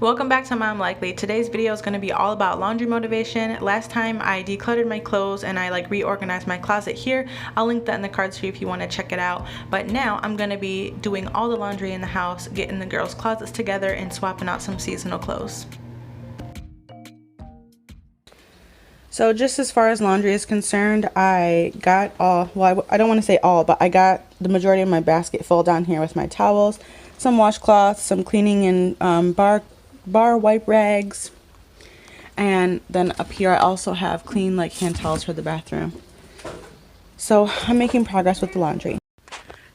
Welcome back to Mom Likely. Today's video is going to be all about laundry motivation. Last time I decluttered my clothes and I reorganized my closet here. I'll link that in the cards for you if you want to check it out. But now I'm going to be doing all the laundry in the house, getting the girls' closets together, and swapping out some seasonal clothes. So just as far as laundry is concerned, I got all, well, I don't want to say all, but I got the majority of my basket full down here with my towels, some washcloths, some cleaning and bar wipe rags, and then up here I also have clean hand towels for the bathroom. So I'm making progress with the laundry.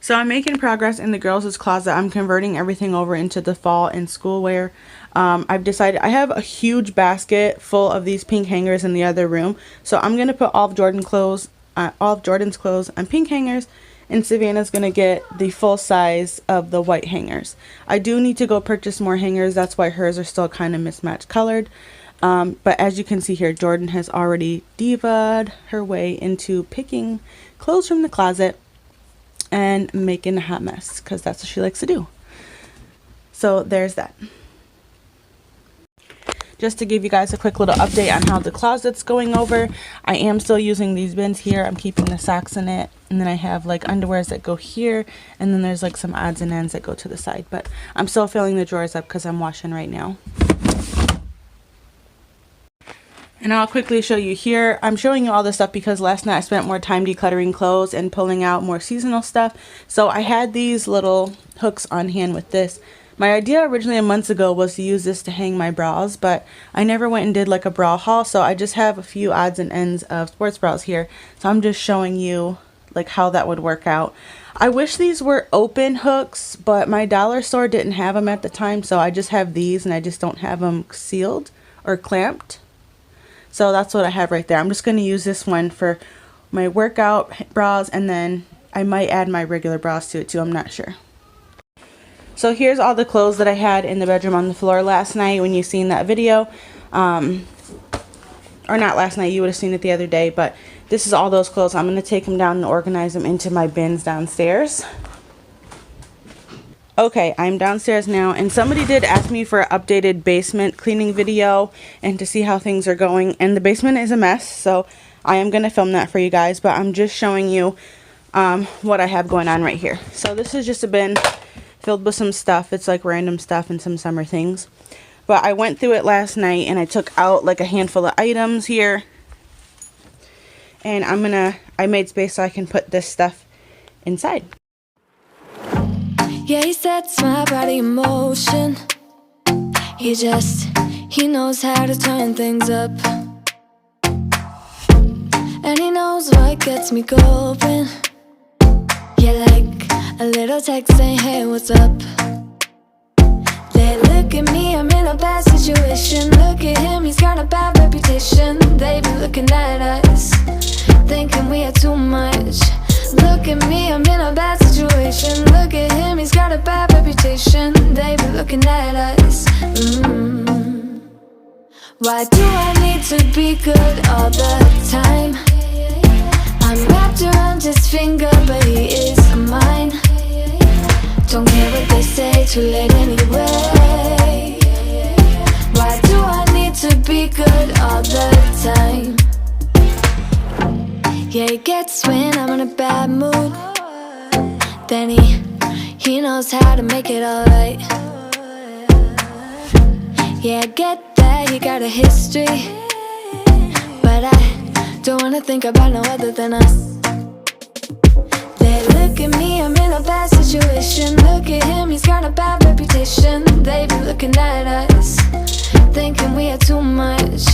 So I'm making progress in the girls' closet. I'm converting everything over into the fall and school wear. I've decided I have a huge basket full of these pink hangers in the other room. So I'm going to put all of Jordan's clothes on pink hangers, and Savannah's going to get the full size of the white hangers. I do need to go purchase more hangers. That's why hers are still kind of mismatched colored. But as you can see here, Jordan has already diva'd her way into picking clothes from the closet and making a hot mess, because that's what she likes to do. So there's that. Just to give you guys a quick little update on how the closet's going over, I am still using these bins here. I'm keeping the socks in it, and then I have underwears that go here, and then there's some odds and ends that go to the side. But I'm still filling the drawers up because I'm washing right now. And I'll quickly show you here. I'm showing you all this stuff because last night I spent more time decluttering clothes and pulling out more seasonal stuff. So I had these little hooks on hand with this. My idea originally months ago was to use this to hang my bras, but I never went and did a bra haul, so I just have a few odds and ends of sports bras here. So I'm just showing you how that would work out. I wish these were open hooks, but my dollar store didn't have them at the time, so I just have these and I just don't have them sealed or clamped. So that's what I have right there. I'm just going to use this one for my workout bras, and then I might add my regular bras to it too. I'm not sure. So here's all the clothes that I had in the bedroom on the floor last night when you seen that video. Or not last night, you would have seen it the other day, but this is all those clothes. I'm going to take them down and organize them into my bins downstairs. Okay, I'm downstairs now, and somebody did ask me for an updated basement cleaning video and to see how things are going, and the basement is a mess, so I am going to film that for you guys, but I'm just showing you what I have going on right here. So this is just a bin filled with some stuff. It's random stuff and some summer things, but I went through it last night and I took out a handful of items here, and I made space so I can put this stuff inside. Yeah, he sets my body in motion. He knows how to turn things up. And he knows what gets me going. Yeah, a little text saying, hey, what's up? They look at me, I'm in a bad situation. Look at him, he's got a bad reputation. They be looking at us, thinking we are too much. Look at me, I'm in a bad situation. Look at him, he's got a bad reputation. They be looking at us. Why do I need to be good all the time? I'm wrapped around his finger, but he is mine. Don't care what they say, too late anyway. Why do I need to be good all the time? Yeah, he gets when I'm in a bad mood. Then he knows how to make it alright. Yeah, I get that he got a history, but I don't wanna think about no other than us. They look at me, I'm in a bad situation. Look at him, he's got a bad reputation. They be looking at us, thinking we are too much.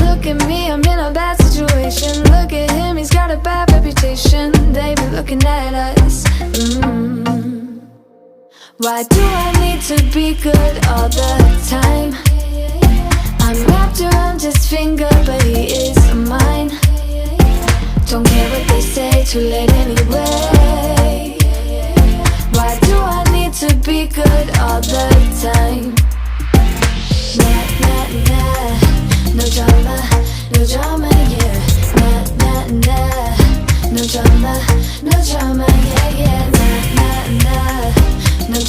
Look at me, I'm in a bad situation. Look at him, he's got a bad reputation. They be looking at us. Why do I need to be good all the time? I'm wrapped around his finger, but he is mine. Don't care what they say, too late anyway. Why do I need to be good all the time? Nah, nah, nah. No drama, yeah. Nah, nah, nah. No drama, yeah, yeah. Nah, nah, nah. No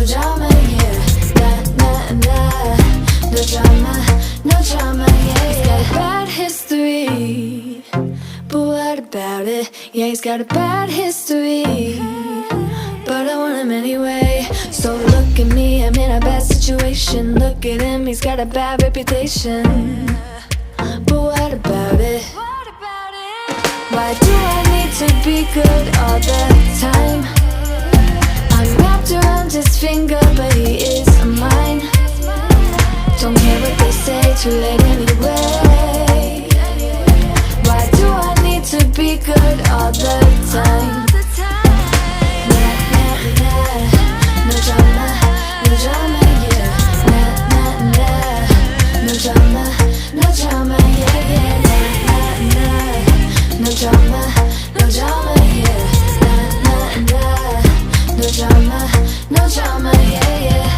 drama, yeah. Nah, nah, nah. Yeah, he's got a bad history, but I want him anyway. So look at me, I'm in a bad situation. Look at him, he's got a bad reputation. But what about it? Why do I need to be good all the time? I'm wrapped around his finger, but he is mine. Don't care what they say, too late anyway. Why do I need to be good all the time? Nah, nah, nah. No drama, no drama, yeah. Nah, nah, nah. No drama, no drama, yeah, yeah. Nah, nah, nah. No drama, no drama, yeah. Nah, nah, nah. No drama, no drama, yeah, yeah.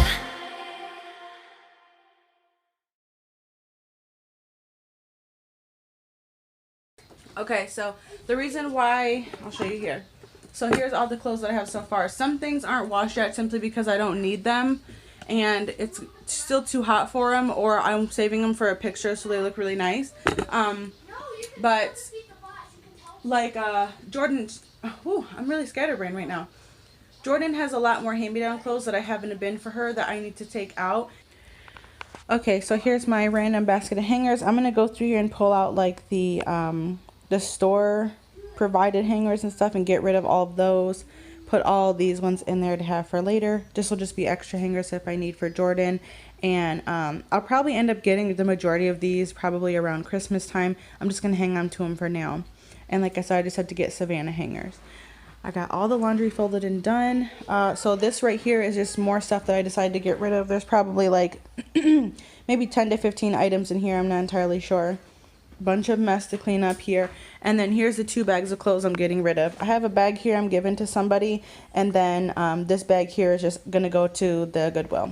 Okay, so the reason why, I'll show you here. So here's all the clothes that I have so far. Some things aren't washed yet simply because I don't need them and it's still too hot for them, or I'm saving them for a picture so they look really nice. But like Jordan, I'm really scatterbrained right now. Jordan has a lot more hand-me-down clothes that I have in a bin for her that I need to take out. Okay, so here's my random basket of hangers. I'm gonna go through here and pull out like the store provided hangers and stuff and get rid of all of those. Put all these ones in there to have for later. This will just be extra hangers if I need for Jordan. And I'll probably end up getting the majority of these probably around Christmas time. I'm just gonna hang on to them for now. And like I said, I just had to get Savannah hangers. I got all the laundry folded and done. So this right here is just more stuff that I decided to get rid of. There's probably like maybe 10 to 15 items in here. I'm not entirely sure. Bunch of mess to clean up here. And then here's the 2 bags of clothes I'm getting rid of. I have a bag here I'm giving to somebody. And then this bag here is just going to go to the Goodwill.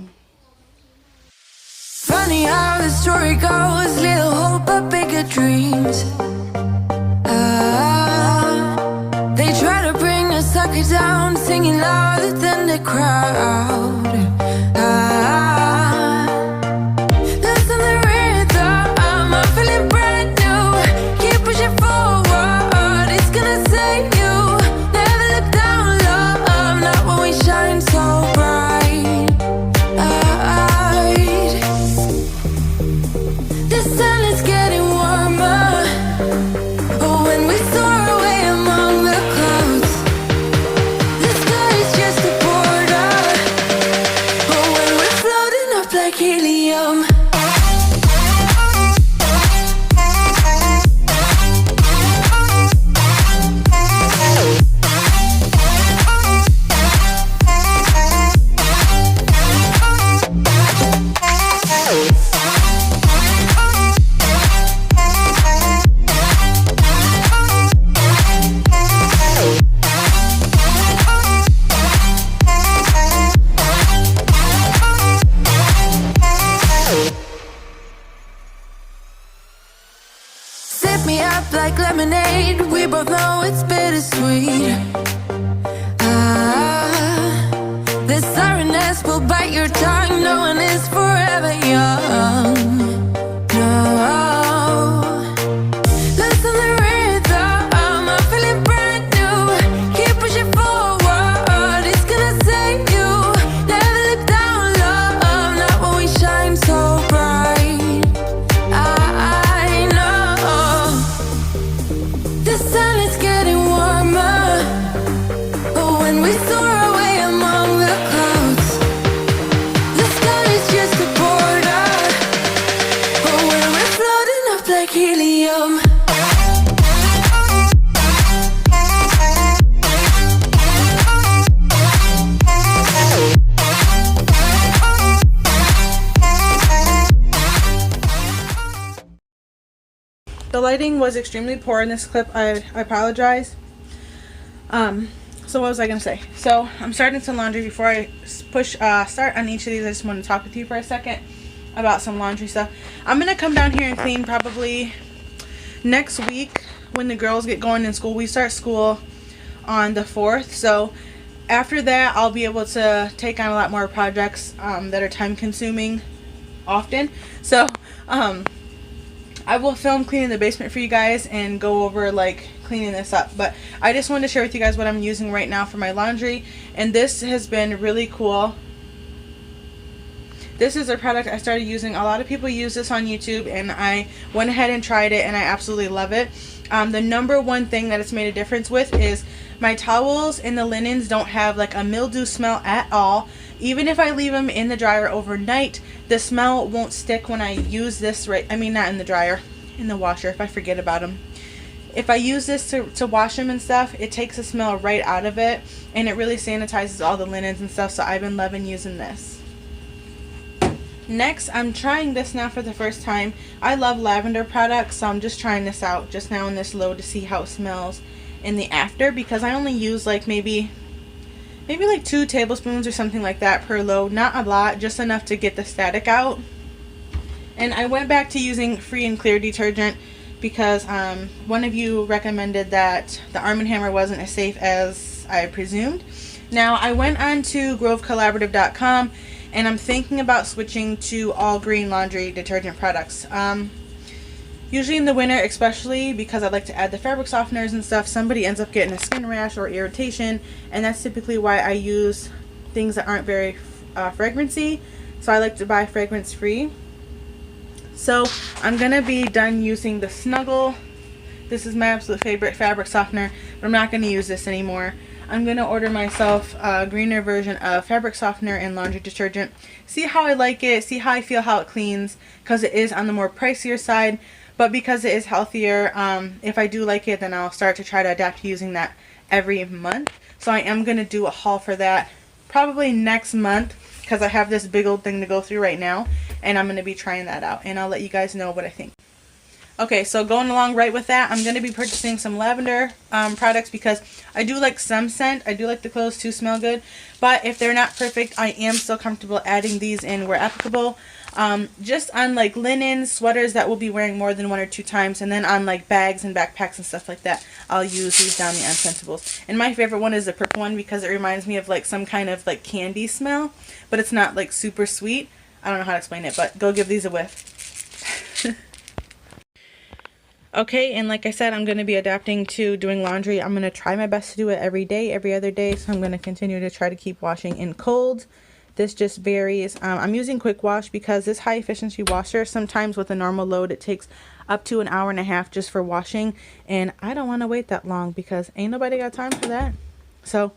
Funny how the story goes, little hope but bigger dreams. They try to bring a sucker down, singing louder than the crowd. Listen the rhythm, I'm feeling brand new. Keep pushing forward, it's gonna save you. Never look down, love, not when we shine so bright. The sun is getting warmer, but when we soar away among the clouds, the sky is just a border. But when we're floating up like helium, sip me up like lemonade. We both know it's bittersweet. This sorrowness will bite your tongue. No one is forever young. No. Listen the rhythm, I'm feeling brand new. Keep pushing forward, it's gonna save you. Never look down, love, not when we shine so bright. I know the sun is getting warmer, but when we soar away among the clouds, the sky is just a border. But when we're floating up like helium, The lighting was extremely poor in this clip. I apologize. So what was I gonna say? So I'm starting some laundry. Before I start on each of these, I just want to talk with you for a second about some laundry stuff. I'm gonna come down here and clean probably next week when the girls get going in school. We start school on the 4th, so after that I'll be able to take on a lot more projects that are time consuming often. So I will film cleaning the basement for you guys and go over like cleaning this up. But I just wanted to share with you guys what I'm using right now for my laundry, and this has been really cool. This is a product I started using. A lot of people use this on YouTube, and I went ahead and tried it, and I absolutely love it. The number one thing that it's made a difference with is my towels and the linens don't have like a mildew smell at all. Even if I leave them in the dryer overnight, the smell won't stick when I use this, right? I mean, not in the dryer, in the washer if I forget about them. If I use this to wash them and stuff, it takes the smell right out of it, and it really sanitizes all the linens and stuff, so I've been loving using this. Next, I'm trying this now for the first time. I love lavender products, so I'm just trying this out just now in this load to see how it smells in the after, because I only use like maybe like 2 tablespoons or something like that per load. Not a lot, just enough to get the static out. And I went back to using free and clear detergent because one of you recommended that the Arm & Hammer wasn't as safe as I presumed. Now, I went on to grovecollaborative.com, and I'm thinking about switching to all green laundry detergent products. Usually in the winter, especially because I like to add the fabric softeners and stuff, somebody ends up getting a skin rash or irritation, and that's typically why I use things that aren't very fragrancy. So I like to buy fragrance free. So I'm gonna be done using the Snuggle. This is my absolute favorite fabric softener, but I'm not gonna use this anymore. I'm gonna order myself a greener version of fabric softener and laundry detergent. See how I like it, see how I feel how it cleans, because it is on the more pricier side. But because it is healthier, if I do like it, then I'll start to try to adapt to using that every month. So I am going to do a haul for that probably next month, because I have this big old thing to go through right now, and I'm going to be trying that out, and I'll let you guys know what I think. Okay, so going along right with that, I'm going to be purchasing some lavender products because I do like some scent. I do like the clothes to smell good, but if they're not perfect, I am still comfortable adding these in where applicable. Just on like linens, sweaters that we'll be wearing more than 1 or 2 times, and then on like bags and backpacks and stuff like that, I'll use these Downy Unscensables. And my favorite one is the purple one because it reminds me of like some kind of like candy smell, but it's not like super sweet. I don't know how to explain it, but go give these a whiff. Okay, and like I said, I'm going to be adapting to doing laundry. I'm going to try my best to do it every day, every other day, so I'm going to continue to try to keep washing in cold. This just varies. I'm using quick wash because this high efficiency washer, sometimes with a normal load, it takes up to 1.5 hours just for washing, and I don't want to wait that long because ain't nobody got time for that. So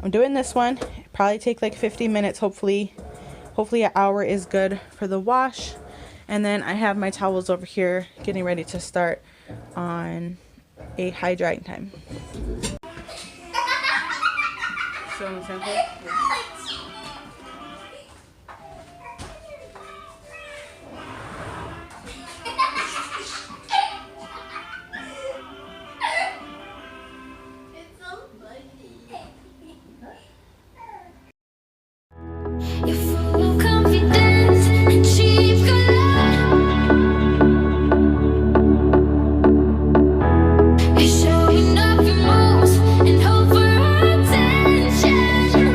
I'm doing this one. It'll probably take like 50 minutes. Hopefully an hour is good for the wash. And then I have my towels over here getting ready to start on a high drying time. So simple. You're full of confidence and cheap galore. You're showing off your moves and hope for attention.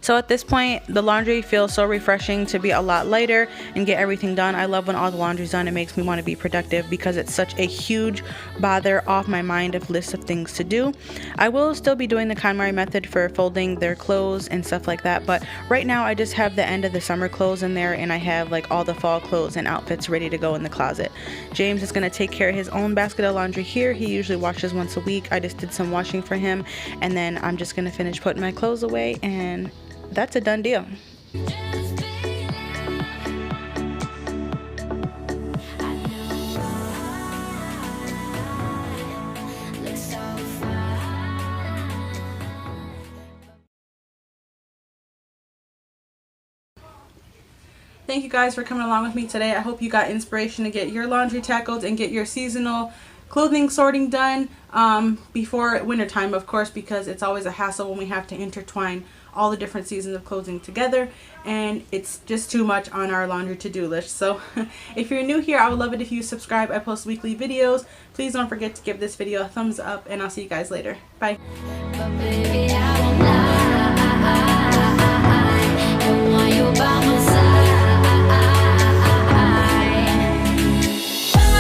So at this point, the laundry feels so refreshing to be a lot lighter and get everything done. I love when all the laundry's done. It makes me want to be productive because it's such a huge bother off my mind of lists of things to do. I will still be doing the KonMari method for folding their clothes and stuff like that, but right now I just have the end of the summer clothes in there, and I have like all the fall clothes and outfits ready to go in the closet. James is going to take care of his own basket of laundry here. He usually washes once a week. I just did some washing for him, and then I'm just going to finish putting my clothes away, and that's a done deal. Thank you guys for coming along with me today. I hope you got inspiration to get your laundry tackled and get your seasonal clothing sorting done before wintertime, of course, because it's always a hassle when we have to intertwine all the different seasons of clothing together, and it's just too much on our laundry to-do list. So if you're new here, I would love it if you subscribe. I post weekly videos. Please don't forget to give this video a thumbs up, and I'll see you guys later. Bye.